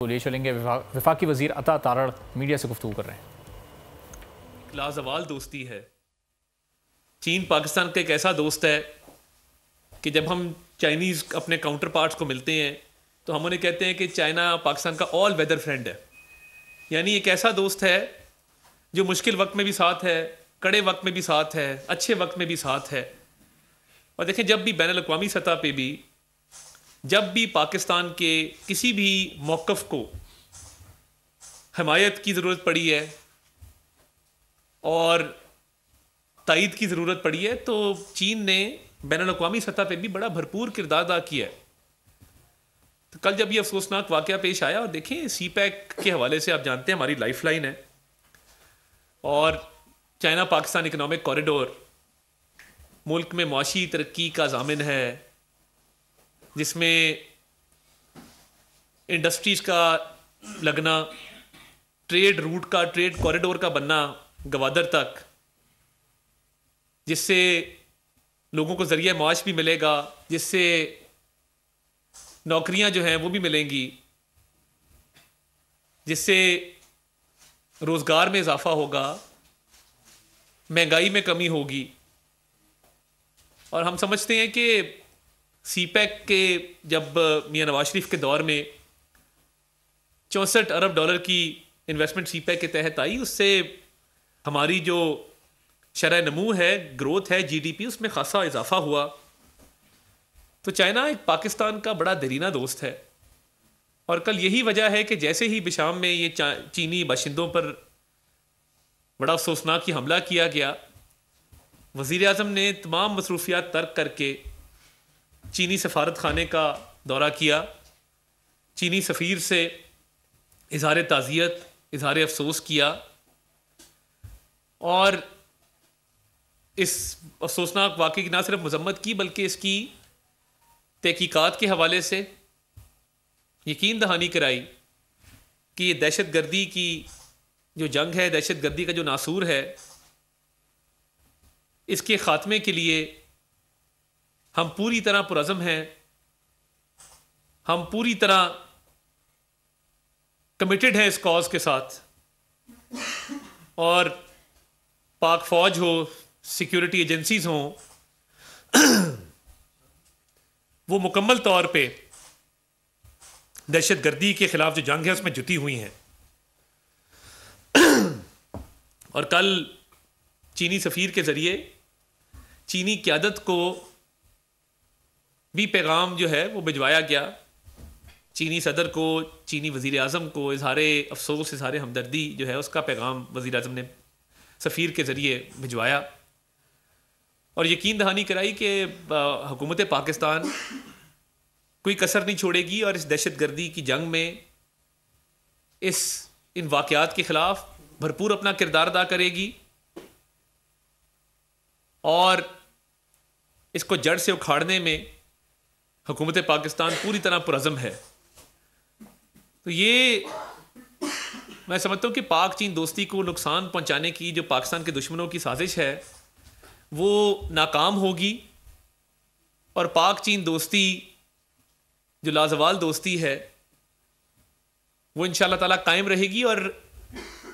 तो ले चलेंगे। वफाकी वजीर अता तारड़ मीडिया से गुफ्तगू कर रहे हैं। लाजवाल दोस्ती है। चीन पाकिस्तान का एक ऐसा दोस्त है कि जब हम चाइनीज़ अपने काउंटर पार्ट्स को मिलते हैं तो हम उन्हें कहते हैं कि चाइना पाकिस्तान का ऑल वेदर फ्रेंड है। यानी एक ऐसा दोस्त है जो मुश्किल वक्त में भी साथ है, कड़े वक्त में भी साथ है, अच्छे वक्त में भी साथ है। और देखें, जब भी बैनुल अक़वामी सतह पे भी जब भी पाकिस्तान के किसी भी मौक़िफ़ को हमायत की ज़रूरत पड़ी है और तायीद की ज़रूरत पड़ी है तो चीन ने बैनुल अक़वामी सतह पे भी बड़ा भरपूर किरदार अदा किया है। तो कल जब ये अफसोसनाक वाक़या पेश आया, और देखें सी पैक के हवाले से आप जानते हैं हमारी लाइफ लाइन है, और चाइना पाकिस्तान इकनॉमिक कॉरिडोर मुल्क में मुआशी तरक्की का ज़ामिन है, जिसमें इंडस्ट्रीज़ का लगना, ट्रेड रूट का, ट्रेड कॉरिडोर का बनना गवादर तक, जिससे लोगों को ज़रिया माश भी मिलेगा, जिससे नौकरियां जो हैं वो भी मिलेंगी, जिससे रोज़गार में इजाफा होगा, महंगाई में कमी होगी। और हम समझते हैं कि सी पैक के जब मियां नवाज शरीफ के दौर में 64 अरब डॉलर की इन्वेस्टमेंट सी पैक के तहत आई, उससे हमारी जो शरह नमू है, ग्रोथ है, जीडीपी, उसमें खासा इजाफा हुआ। तो चाइना एक पाकिस्तान का बड़ा दरीना दोस्त है, और कल यही वजह है कि जैसे ही बिशाम में ये चीनी बाशिंदों पर बड़ा अफसोसनाक हमला किया गया, वज़ीर आज़म ने तमाम मसरूफियात तर्क करके चीनी सफारत खाने का दौरा किया, चीनी सफ़ीर से इज़हार ताज़ियत, इज़हार अफसोस किया, और इस अफसोसनाक वाक़े की ना सिर्फ मज़म्मत की बल्कि इसकी तहकीकात के हवाले से यकीन दहानी कराई कि ये दहशत गर्दी की जो जंग है, दहशत गर्दी का जो नासूर है, इसके ख़ात्मे के लिए हम पूरी तरह पुरज़म हैं, हम पूरी तरह कमिटेड हैं इस कॉज के साथ। और पाक फ़ौज हो, सिक्योरिटी एजेंसीज़ हों, वो मुकम्मल तौर पे दहशत गर्दी के ख़िलाफ़ जो जंग है उसमें जुटी हुई हैं। और कल चीनी सफ़ीर के ज़रिए चीनी क़यादत को भी पैगाम जो है वो भिजवाया गया, चीनी सदर को, चीनी वज़ीर आज़म को इज़हार अफसोस, इज़हार हमदर्दी जो है उसका पैगाम वज़ीर आज़म ने सफ़ीर के ज़रिए भिजवाया, और यकीन दहानी कराई कि हुकूमत पाकिस्तान कोई कसर नहीं छोड़ेगी और इस दहशत गर्दी की जंग में इन वाक़यात के ख़िलाफ़ भरपूर अपना किरदार अदा करेगी और इसको जड़ से उखाड़ने में हुकूमत पाकिस्तान पूरी तरह पुरज़म है। तो ये मैं समझता हूँ कि पाक चीन दोस्ती को नुकसान पहुँचाने की जो पाकिस्तान के दुश्मनों की साजिश है वो नाकाम होगी, और पाक चीन दोस्ती जो लाजवाल दोस्ती है वो इंशाअल्लाह ताला कायम रहेगी। और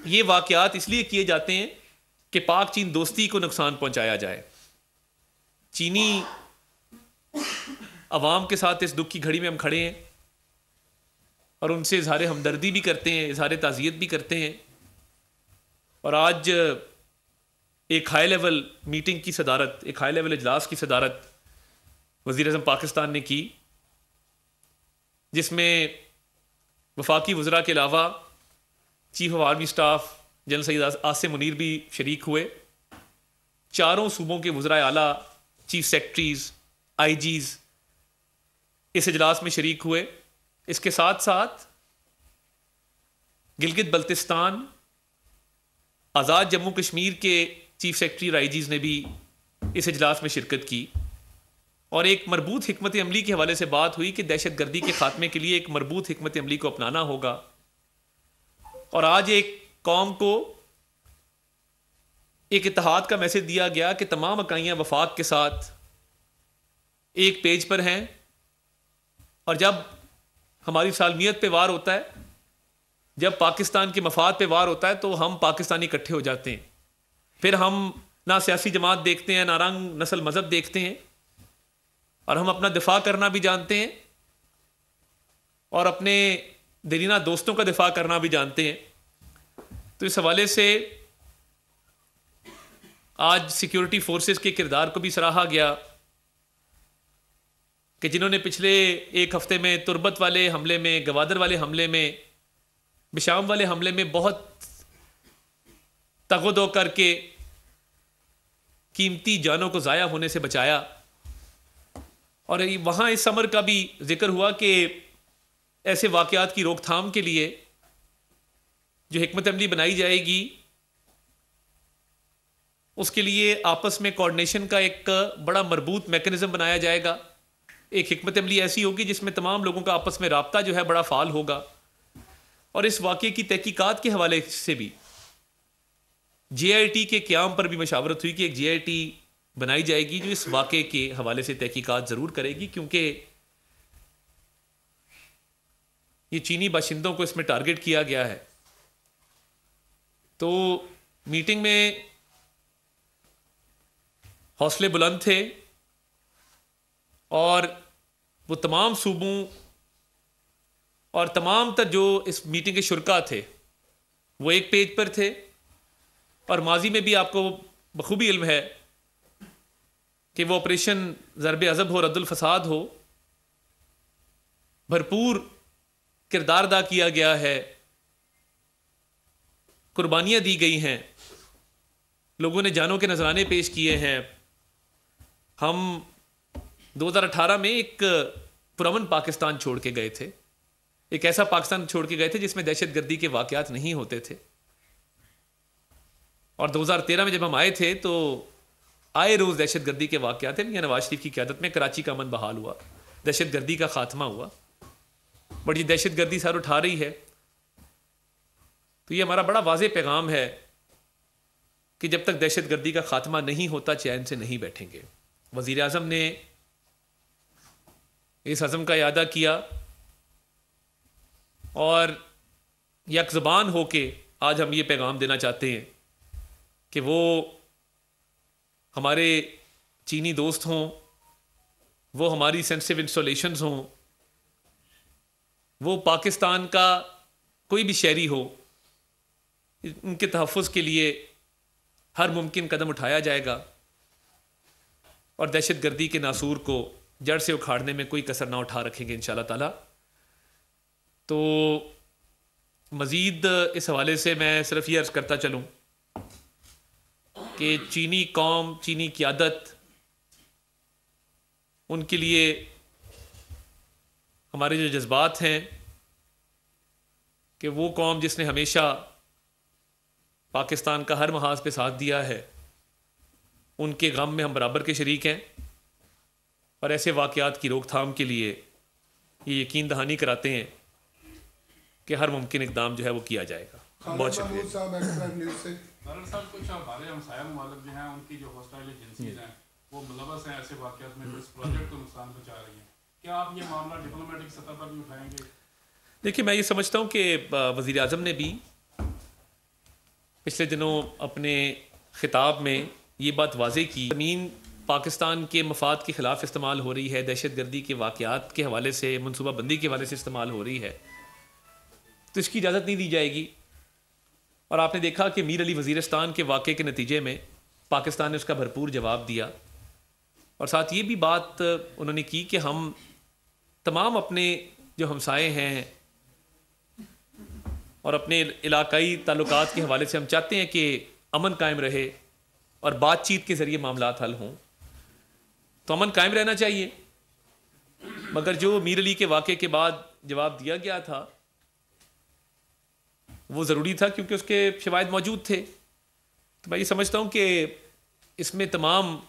ये वाक़यात इसलिए किए जाते हैं कि पाक चीन दोस्ती को नुकसान पहुँचाया जाए। चीनी अवाम के साथ इस दुख की घड़ी में हम खड़े हैं और उनसे इज़हार हमदर्दी भी करते हैं, इज़हार ताज़ियत भी करते हैं। और आज एक हाई लेवल मीटिंग की सदारत, एक हाई लेवल इजलास की सदारत वज़ीर आज़म पाकिस्तान ने की, जिसमें वफाकी वज़रा के अलावा chief of army staff general Syed Asim Munir भी शरीक हुए। चारों सूबों के वज़रा आला, चीफ सेक्रेटरीज़, आईजीज़ इस इजलास में शरीक हुए। इसके साथ साथ गिलगित बल्तिस्तान, आज़ाद जम्मू कश्मीर के चीफ सेक्रेटरी और आईजीज़ ने भी इस इजलास में शिरकत की, और एक मरबूत हिकमत अमली के हवाले से बात हुई कि दहशत गर्दी के ख़ात्मे के लिए एक मरबूत हिकमत अमली को अपनाना होगा। और आज एक कौम को एक इत्तेहाद का मैसेज दिया गया कि तमाम इकाइयाँ वफाक के साथ एक पेज पर हैं, और जब हमारी सालमियत पे वार होता है जब पाकिस्तान के मफाद पे वार होता है तो हम पाकिस्तानी इकट्ठे हो जाते हैं। फिर हम ना सियासी जमात देखते हैं, ना रंग नस्ल मज़हब देखते हैं, और हम अपना दिफा करना भी जानते हैं और अपने दरीना दोस्तों का दिफा करना भी जानते हैं। तो इस हवाले से आज सिक्योरिटी फोर्सेस के किरदार को भी सराहा गया कि जिन्होंने पिछले एक हफ्ते में तुर्बत वाले हमले में, गवादर वाले हमले में, बिशाम वाले हमले में बहुत तगोदो करके कीमती जानों को ज़ाया होने से बचाया। और वहाँ इस समर का भी जिक्र हुआ कि ऐसे वाक़यात की रोकथाम के लिए जो हिकमत अमली बनाई जाएगी उसके लिए आपस में कोऑर्डिनेशन का एक बड़ा मरबूत मैकेनिज्म बनाया जाएगा। एक हिकमत अमली ऐसी होगी जिसमें तमाम लोगों का आपस में राब्ता जो है बड़ा फाल होगा। और इस वाक़े की तहकीकात के हवाले से भी JIT के क़याम पर भी मशावरत हुई कि एक JIT बनाई जाएगी जो इस वाक़े के हवाले से तहकीकात ज़रूर करेगी, क्योंकि ये चीनी बाशिंदों को इसमें टारगेट किया गया है। तो मीटिंग में हौसले बुलंद थे और वो तमाम सूबों और तमाम तर जो इस मीटिंग के शुरका थे वो एक पेज पर थे। और माजी में भी आपको बखूबी इल्म है कि वो ऑपरेशन ज़रब अज़ब हो, रद्दुल फसाद हो, भरपूर किरदार अदा किया गया है, कुर्बानियाँ दी गई हैं, लोगों ने जानों के नजराने पेश किए हैं। हम 2018 में एक पुरअमन पाकिस्तान छोड़ के गए थे, एक ऐसा पाकिस्तान छोड़ के गए थे जिसमें दहशतगर्दी के वाक़यात नहीं होते थे। और 2013 में जब हम आए थे तो आए रोज़ दहशतगर्दी के वाक़यात थे। मियां नवाज शरीफ की क़यादत में कराची का अमन बहाल हुआ, दहशतगर्दी का खात्मा हुआ, बड़ी दहशतगर्दी सर उठा रही है। तो ये हमारा बड़ा वाज़ेह पैगाम है कि जब तक दहशतगर्दी का खात्मा नहीं होता चैन से नहीं बैठेंगे। वज़ीर आज़म ने इस अज़म का इयादा किया और यकज़बान होके आज हम ये पैगाम देना चाहते हैं कि वो हमारे चीनी दोस्त हों, वो हमारी सेंसिटिव इंस्टॉलेशंस हों, वो पाकिस्तान का कोई भी शहरी हो, उनके तहफ़्फ़ुज़ के लिए हर मुमकिन कदम उठाया जाएगा और दहशतगर्दी के नासूर को जड़ से उखाड़ने में कोई कसर ना उठा रखेंगे इंशाअल्लाह ताला। तो मज़ीद इस हवाले से मैं सिर्फ ये अर्ज़ करता चलूँ कि चीनी कौम, चीनी क़यादत, उनके लिए हमारे जो जज्बात हैं कि वो कौम जिसने हमेशा पाकिस्तान का हर महाज पे साथ दिया है, उनके गम में हम बराबर के शरीक हैं और ऐसे वाक़यात की रोकथाम के लिए ये यकीन दहानी कराते हैं कि हर मुमकिन इक़दाम जो है वो किया जाएगा। बहुत शुक्रिया। साहब, कुछ हमारे हमसाया मुमालिक जो हैं उनकी जो हॉस्टाइल एजेंसीज हैं वो मुलव्वस हैं ऐसे वाक़यात में जो इस प्रोजेक्ट को नुकसान पहुंचा रही हैं, क्या आप ये मामला डिप्लोमेटिक सतह पर भी उठाएंगे? देखिए, मैं ये समझता हूँ कि वज़ीर आज़म ने भी पिछले दिनों अपने खिताब में ये बात वाज़ेह की, ज़मीन पाकिस्तान के मफाद के ख़िलाफ़ इस्तेमाल हो रही है, दहशतगर्दी के वाक़यात के हवाले से, मनसूबाबंदी के हवाले से इस्तेमाल हो रही है, तो इसकी इजाज़त नहीं दी जाएगी। और आपने देखा कि मीर अली वज़ीरिस्तान के वाक़े के नतीजे में पाकिस्तान ने उसका भरपूर जवाब दिया। और साथ ये भी बात उन्होंने की कि हम तमाम अपने जो हमसाए हैं और अपने इलाकाई ताल्लुकात के हवाले से हम चाहते हैं कि अमन कायम रहे और बातचीत के ज़रिए मामलात हल हों। तो अमन कायम रहना चाहिए, मगर जो मीर अली के वाक़े के बाद जवाब दिया गया था वो ज़रूरी था क्योंकि उसके शवाहिद मौजूद थे। तो मैं ये समझता हूँ कि इसमें तमाम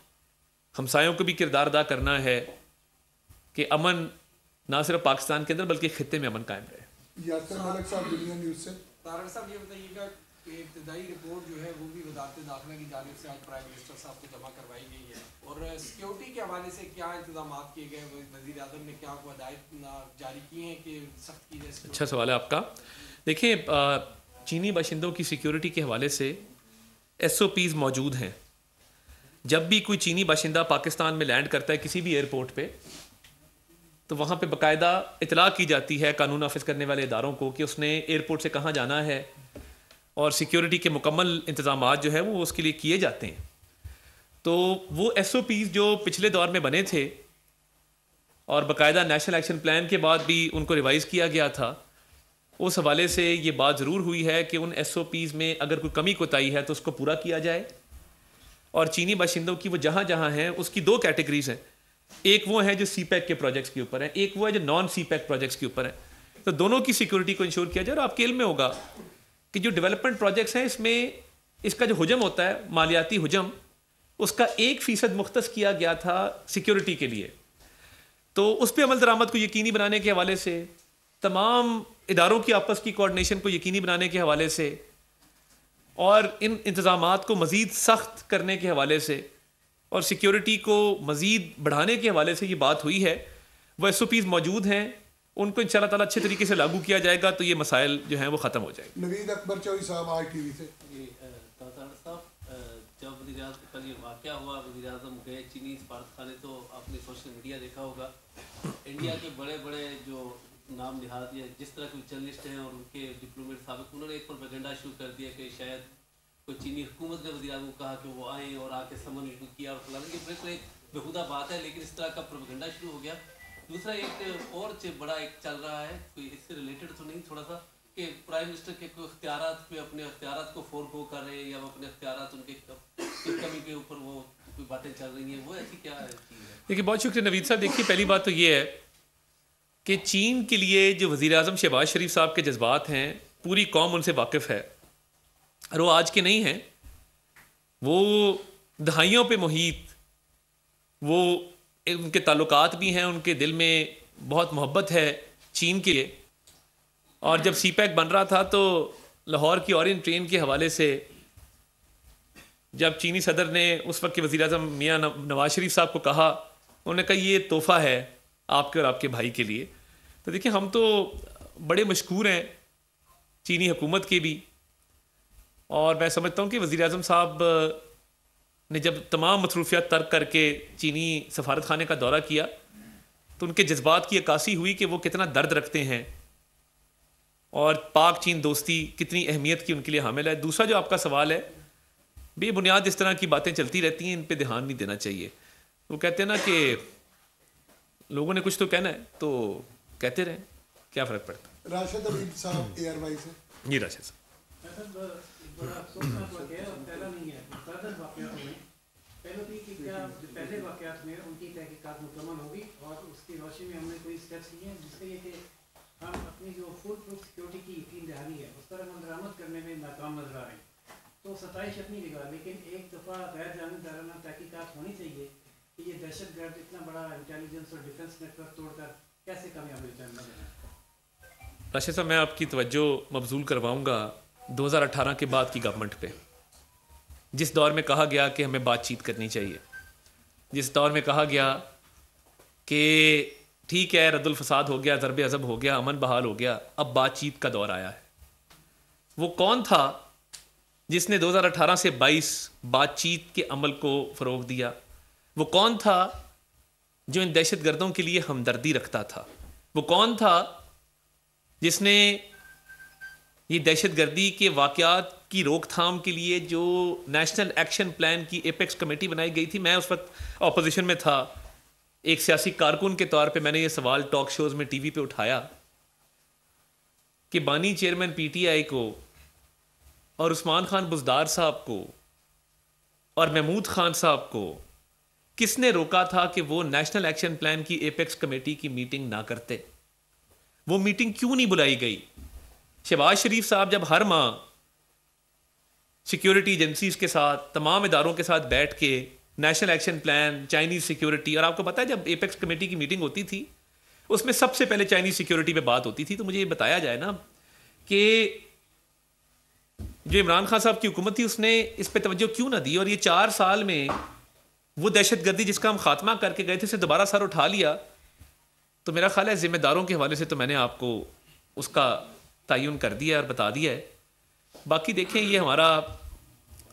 हमसायों को भी किरदार अदा करना है कि अमन ना सिर्फ पाकिस्तान के अंदर बल्कि खित्ते में अमन कायम रहे। यासर मलिक साहब, दुनिया न्यूज़ से। तारक साहब, ये बताइएगा कि इब्तदाई रिपोर्ट जो है वो भी वज़ारत दाखिला की जानिब से आज प्राइम मिनिस्टर साहब को जमा करवाई गई है, और सिक्योरिटी के हवाले से क्या इंतजाम किए गए? वज़ीर आज़म ने क्या हदायत जारी की हैं कि सख्त की जाए? अच्छा सवाल है आपका। देखिए, चीनी बाशिंदों की सिक्योरिटी के हवाले से SOPs मौजूद हैं। जब भी कोई चीनी बाशिंदा पाकिस्तान में लैंड करता है किसी भी एयरपोर्ट पे, तो वहाँ पे बाकायदा इतला की जाती है कानून नाफिज करने वाले इदारों को कि उसने एयरपोर्ट से कहाँ जाना है, और सिक्योरिटी के मुकम्मल इंतजाम जो है वो उसके लिए किए जाते हैं। तो वो SOPs जो पिछले दौर में बने थे और बाकायदा नेशनल एक्शन प्लान के बाद भी उनको रिवाइज़ किया गया था, उस हवाले से ये बात ज़रूर हुई है कि उन SOPs में अगर कोई कमी कोताही है तो उसको पूरा किया जाए। और चीनी बाशिंदों की वो जहाँ जहाँ हैं उसकी दो कैटेगरीज हैं, एक वो है जो CPEC के प्रोजेक्ट्स के ऊपर है, एक वो है जो नॉन CPEC प्रोजेक्ट्स के ऊपर है। तो दोनों की सिक्योरिटी को इंश्योर किया जाए। और आपके इल्म में होगा कि जो डेवलपमेंट प्रोजेक्ट्स हैं इसमें इसका जो हुजम होता है, मालियाती हुजम, उसका 1% मुख्तस किया गया था सिक्योरिटी के लिए। तो उस पर अमल दरामद को यकीनी बनाने के हवाले से, तमाम इदारों की आपस की कोऑर्डिनेशन को यकीनी बनाने के हवाले से और इन इंतज़ामात को मज़ीद सख्त करने के हवाले से और सिक्योरिटी को मज़ीद बढ़ाने के हवाले से ये बात हुई है। वो SOPs मौजूद हैं, उनको इंशाअल्लाह ताला अच्छे तरीके से लागू किया जाएगा तो ये मसाइल जो हैं वो ख़त्म हो जाएंगे। नवीद अकबर चौधरी साहब ITV से। जब वज़ीर-ए-आज़म कल ये वाक़या हुआ, वज़ीर-ए-आज़म गए चीनी सफारतखाने, तो आपने सोशल मीडिया देखा होगा, इंडिया के बड़े बड़े जो नाम निहाद या जिस तरह के जर्नलिस्ट हैं और उनके डिप्लोमेट साबिक, उन्होंने एक प्रोपेगेंडा शुरू कर दिया कि शायद कोई चीनी हुकूमत ने वज़ीर-ए-आज़म को कहा कि वो आएँ और आके समन किया और फलाना। ये बिल्कुल एक बेहुदा बात है, लेकिन इस तरह का प्रोपेगेंडा शुरू हो गया। दूसरा एक और बड़ा एक चल रहा है, कोई इससे रिलेटेड तो नहीं, थोड़ा सा, कि प्राइम मिनिस्टर के कोई इख्तियारात पे अपने इख्तियारात को फोरगो कर रहे हैं या अपने इख्तियारात उनके कमी के ऊपर वो कोई बातें चल रही हैं, वो ऐसी क्या है? देखिए, बहुत शुक्रिया नवीद साहब। देखिए, पहली बात तो ये है कि चीन के लिए जो वज़ीर-ए-आज़म शहबाज शरीफ साहब के जज्बात हैं, पूरी कौम उनसे वाकिफ़ है और वो आज के नहीं हैं। वो दहाइयों पे मुहीत, वो उनके ताल्लुकात भी हैं, उनके दिल में बहुत मोहब्बत है चीन के लिए। और जब CPEC बन रहा था तो लाहौर की ऑरेंज ट्रेन के हवाले से जब चीनी सदर ने उस वक्त के वज़ीर-ए-आज़म मियाँ नवाज शरीफ साहब को कहा, उन्होंने कहा ये तोहफ़ा है आपके और आपके भाई के लिए। तो देखिए, हम तो बड़े मशकूर हैं चीनी हुकूमत के भी, और मैं समझता हूँ कि वज़ीर-ए-आज़म साहब ने जब तमाम मसरूफियात तर्क करके चीनी सफारत खाने का दौरा किया तो उनके जज्बात की अक्कासी हुई कि वो कितना दर्द रखते हैं और पाक चीन दोस्ती कितनी अहमियत की उनके लिए हामिल है। दूसरा जो आपका सवाल है, बेबुनियाद इस तरह की बातें चलती रहती हैं, इन पे ध्यान नहीं देना चाहिए। वो कहते हैं ना कि लोगों ने कुछ तो कहना है तो कहते रहें, क्या फ़र्क पड़ता है। राशिद अलीम साहब ARY से। जी राशिद साहब, बड़ा अफसोस का वाक़या है और पहला नहीं है, ज़्यादातर वाक़यात में पहले भी कि क्या पहले वाक़यात में उनकी तहकीकात मुकम्मल होगी और उसकी रोशनी में हमने कोई स्टेप्स लिए हैं जिससे ये कि हम अपनी जो फुल प्रूफ सिक्योरिटी की यकीन दहानी है उस पर अमल दरामद करने में नाकाम नजर आ रहे हैं। तो सताइश अपनी जगह, लेकिन एक दफ़ा गैर जानिबदाराना तहकीकात होनी चाहिए कि ये दहशत गर्द इतना बड़ा इंटेलिजेंस और डिफेंस नेटवर्क तोड़कर कैसे कामयाब हो जाए। राशिद साहब, मैं आपकी तवज्जो मबजूल करवाऊँगा 2018 के बाद की गवर्नमेंट पे, जिस दौर में कहा गया कि हमें बातचीत करनी चाहिए, जिस दौर में कहा गया कि ठीक है रद्दुल फसाद हो गया, ज़रब अज़ब हो गया, अमन बहाल हो गया, अब बातचीत का दौर आया है। वो कौन था जिसने 2018 से 22 बातचीत के अमल को फ़रोग दिया? वो कौन था जो इन दहशत गर्दों के लिए हमदर्दी रखता था? वो कौन था जिसने ये दहशत गर्दी के वाक़यात की रोकथाम के लिए जो नेशनल एक्शन प्लान की एपेक्स कमेटी बनाई गई थी? मैं उस वक्त अपोजिशन में था, एक सियासी कारकुन के तौर पे मैंने ये सवाल टॉक शोज़ में TV पे उठाया कि बानी चेयरमैन PTI को और उस्मान खान बुज़दार साहब को और महमूद खान साहब को किसने रोका था कि वो नेशनल एक्शन प्लान की एपेक्स कमेटी की मीटिंग ना करते? वो मीटिंग क्यों नहीं बुलाई गई? शहबाज शरीफ साहब जब हर माह सिक्योरिटी एजेंसीज के साथ, तमाम इदारों के साथ बैठ के national action plan, Chinese security, और आपको पता है जब एपेक्स कमेटी की मीटिंग होती थी उसमें सबसे पहले चाइनीज़ सिक्योरिटी पे बात होती थी। तो मुझे ये बताया जाए ना कि जो इमरान खान साहब की हुकूमत थी उसने इस पे तवज्जो क्यों ना दी, और ये 4 साल में वो दहशतगर्दी जिसका हम खात्मा करके गए थे उसे दोबारा सर उठा लिया। तो मेरा ख्याल है जिम्मेदारों के हवाले से तो मैंने आपको उसका तयन कर दिया है और बता दिया है। बाकी देखें, ये हमारा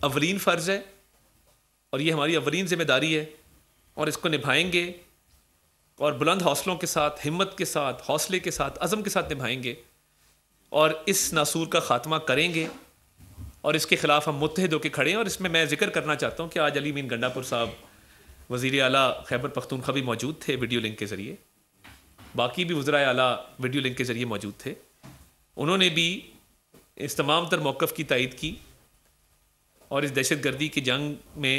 अवलीन फ़र्ज़ है और ये हमारी अवलीन ज़िम्मेदारी है और इसको निभाएंगे और बुलंद हौसलों के साथ, हिम्मत के साथ, हौसले के साथ, अज़म के साथ निभाएंगे और इस नासूर का ख़ात्मा करेंगे और इसके ख़िलाफ़ हम मुत्तहिद होकर खड़े हैं। और इसमें मैं ज़िक्र करना चाहता हूँ कि आज अली मीन गंडापुर साहब वज़ीर आला खैबर पख्तूनख्वा भी मौजूद थे वीडियो लिंक के ज़रिए, बाकी भी वज़राए आला वीडियो लिंक के ज़रिए मौजूद थे। उन्होंने भी इस तमाम तर मौक़िफ़ की तायद की और इस दहशत गर्दी की जंग में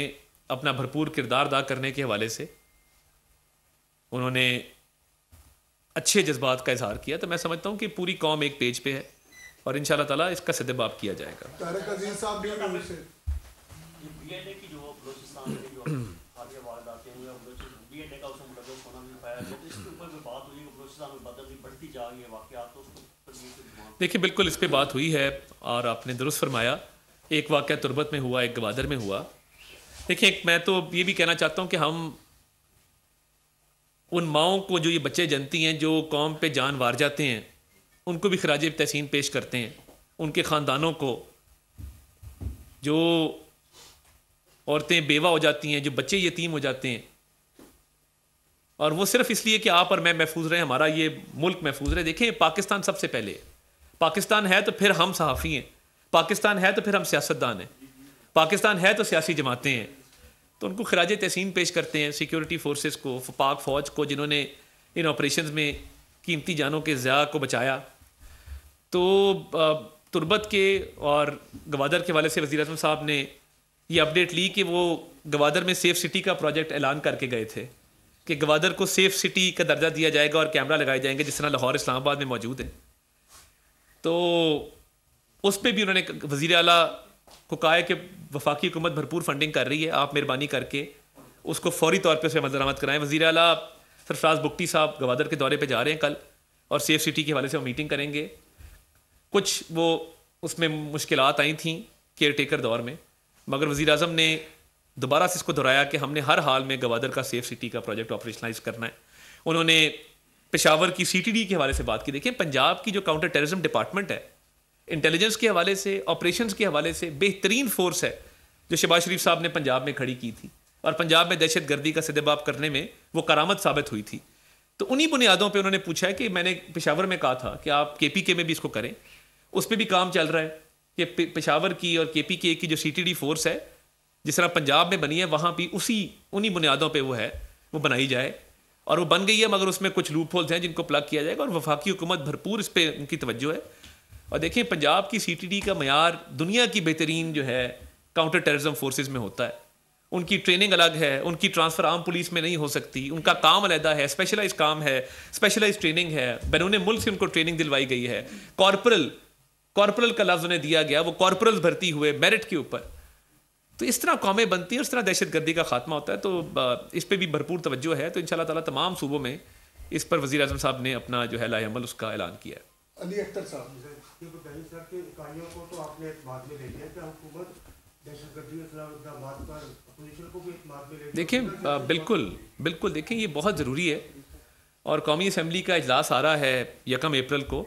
अपना भरपूर किरदार अदा करने के हवाले से उन्होंने अच्छे जज्बात का इजहार किया। तो मैं समझता हूँ कि पूरी कौम एक पेज पे है और इंशाअल्लाह ताला इसका सदबाब किया जाएगा। तारिक अजीज साहब भी उनसे बीएनए की जो बलूचिस्तान में जो हालिया वारदातें हुई हैं, बीएनए का उसमें मुलव्वस होना भी पाया गया, तो इसके ऊपर भी बात हुई कि बलूचिस्तान में बदतमीजी बढ़ती जा रही है वाक़यात, तो उसको देखिए बिल्कुल इस पर बात हुई है और आपने दुरुस्त फरमाया। एक वाक़या तुर्बत में हुआ, एक गवादर में हुआ। देखिए मैं तो ये भी कहना चाहता हूँ कि हम उन माओं को जो ये बच्चे जनती हैं, जो कौम पे जान वार जाते हैं, उनको भी खराज तहसीन पेश करते हैं। उनके ख़ानदानों को, जो औरतें बेवा हो जाती हैं, जो बच्चे यतीम हो जाते हैं, और वो सिर्फ इसलिए कि आप और मैं महफूज रहें, हमारा ये मुल्क महफूज रहे। देखें पाकिस्तान सबसे पहले, पाकिस्तान है तो फिर हम सहाफ़ी हैं, पाकिस्तान है तो फिर हम सियासतदान हैं, पाकिस्तान है तो सियासी जमातें हैं। तो उनको खराज तहसीन पेश करते हैं सिक्योरिटी फोर्सेस को, पाक फ़ौज को, जिन्होंने इन ऑपरेशंस में कीमती जानों के ज़िया को बचाया। तो तुर्बत के और गवादर के हवाले से वज़ीर आज़म साहब ने ये अपडेट ली कि वो गवादर में सेफ़ सिटी का प्रोजेक्ट ऐलान करके गए थे कि गवादर को सेफ़ सिटी का दर्जा दिया जाएगा और कैमरा लगाए जाएंगे जिस तरह लाहौर इस्लामाबाद में मौजूद है। तो उस पर भी उन्होंने वज़ीर आला को कहा है कि वफाकी हुकूमत भरपूर फंडिंग कर रही है, आप मेहरबानी करके उसको फौरी तौर पर उस पर अमल कराएँ। वज़ीर आला सरफराज बुगटी साहब गवादर के दौरे पे जा रहे हैं कल और सेफ़ सिटी के हवाले से वो मीटिंग करेंगे। कुछ वो उसमें मुश्किलात आई थी केयर टेकर दौर में, मगर वज़ीर आज़म ने दोबारा से इसको दोहराया कि हमने हर हाल में गवादर का सेफ़ सिटी का प्रोजेक्ट ऑपरेशनलाइज करना है। उन्होंने पेशावर की CTD के हवाले से बात की। देखें पंजाब की जो काउंटर टेररिज्म डिपार्टमेंट है, इंटेलिजेंस के हवाले से, ऑपरेशंस के हवाले से बेहतरीन फोर्स है जो शहबाज शरीफ साहब ने पंजाब में खड़ी की थी और पंजाब में दहशत गर्दी का सदेबाब करने में वो करामत साबित हुई थी। तो उन्हीं बुनियादों पे उन्होंने पूछा है कि मैंने पेशावर में कहा था कि आप KPK में भी इसको करें, उस पर भी काम चल रहा है कि पेशावर की और KPK की जो CTD फोर्स है जिस तरह पंजाब में बनी है, वहाँ भी उन्हीं बुनियादों पर वो है वो बनाई जाए और वो बन गई है, मगर उसमें कुछ लूप होल्स हैं जिनको प्लग किया जाएगा और वफाकी हुकूमत भरपूर इस पर उनकी तवज्जो है। और देखें पंजाब की CTD का मयार दुनिया की बेहतरीन जो है काउंटर टेररिज्म फोर्सेस में होता है। उनकी ट्रेनिंग अलग है, उनकी ट्रांसफ़र आम पुलिस में नहीं हो सकती, उनका काम अलहदा है, स्पेशलाइज काम है, स्पेशलाइज ट्रेनिंग है, बैरून मुल्क से उनको ट्रेनिंग दिलवाई गई है। कॉर्पोरल का लफ्ज़ उन्हें दिया गया, वो कॉर्पोरल भर्ती हुए मेरिट के ऊपर। तो इस तरह कौमें बनती हैं, इस तरह दहशत गर्दी का खात्मा होता है। तो इस पर भी भरपूर तवज्जो है। तो इंशाअल्लाह ताला तमाम सूबों में इस पर वज़ीर आज़म साहब ने अपना जो है लाएअमल उसका ऐलान किया है। अली अख्तर साहब सर के इकाइयों को तो आपने बाद में ले लिया कि हुकूमत दहशतगर्दी इस्लामाबाद पर अपोजिशन को भी बाद में ले लिया। देखें बिल्कुल देखें ये बहुत ज़रूरी है और कौमी असम्बली का इजलास आ रहा है 1 अप्रैल को,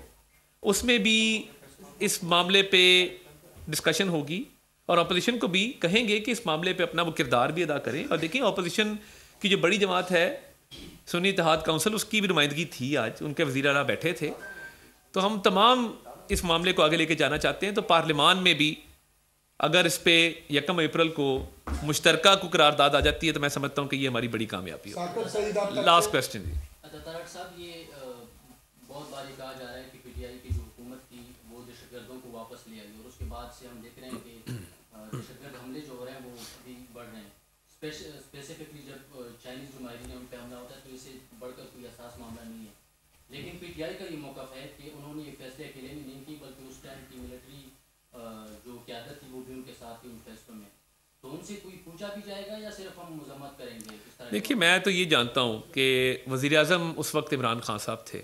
उसमें भी इस मामले पे डिस्कशन होगी और अपोजिशन को भी कहेंगे कि इस मामले पे अपना वो किरदार भी अदा करें। और देखिए अपोजिशन की जो बड़ी जमात है सुन्नी इत्तेहाद काउंसिल, उसकी भी नुमाइंदगी थी, आज उनके वज़ीर आला बैठे थे। तो हम तमाम इस मामले को आगे लेके जाना चाहते हैं। तो पार्लियामान में भी अगर इस पे 1 अप्रैल को मुश्तरका को करारदाद आ जाती है तो मैं समझता हूँ कि ये हमारी बड़ी कामयाबी है। लास्ट क्वेश्चन जी। अच्छा तारक साहब, ये बहुत बार ये कहा जा रहा है कि PTI की जो हुकूमत थी वो दहशतगर्दों को वापस ले आई और उसके बाद से हम देख रहे हैं कि दहशतगर्द हमले जो हो रहे हैं वो अभी बढ़ रहे हैं। स्पेसिफिकली जब चाइनीज़ जो माहिरीन है उन पर हमला होता है तो इससे बढ़कर कोई एहसास मामला नहीं है। लेकिन PTI का ये मौक़िफ़ है कि उन्होंने ये फैसले अकेले में नहीं की, बल्कि उस टाइम की मिलिट्री जो क़यादत थी वो भी उनके साथ थी उन फैसलों में। तो उनसे कोई पूछा भी जाएगा या सिर्फ हम मज़म्मत करेंगे? देखिए मैं तो ये जानता हूँ कि वज़ीर आज़म उस वक्त इमरान खान साहब थे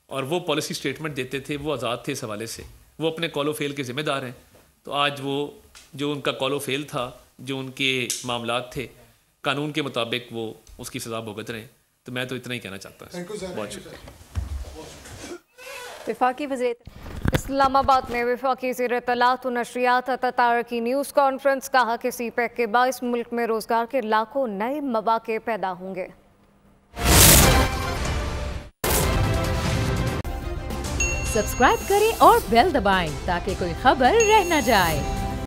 और वो पॉलिसी स्टेटमेंट देते थे, वो आज़ाद थे इस हवाले से, वो अपने कॉलो फेल के ज़िम्मेदार हैं। तो आज वो जो उनका कॉलो फेल था, जो उनके मामलात थे, कानून के मुताबिक वो उसकी सज़ा भुगत रहे हैं। तो मैं तो इतना ही कहना चाहता हूँ। बहुत शुक्रिया। वफाकी वज़ीर इस्लामाबाद में वफाकी ज़ीर इत्तलात व नशरियात अता की न्यूज़ कॉन्फ्रेंस, कहा कि सीपैक के बाइस मुल्क में रोजगार के लाखों नए मौके पैदा होंगे। सब्सक्राइब करें और बेल दबाएं ताकि कोई खबर रह न जाए।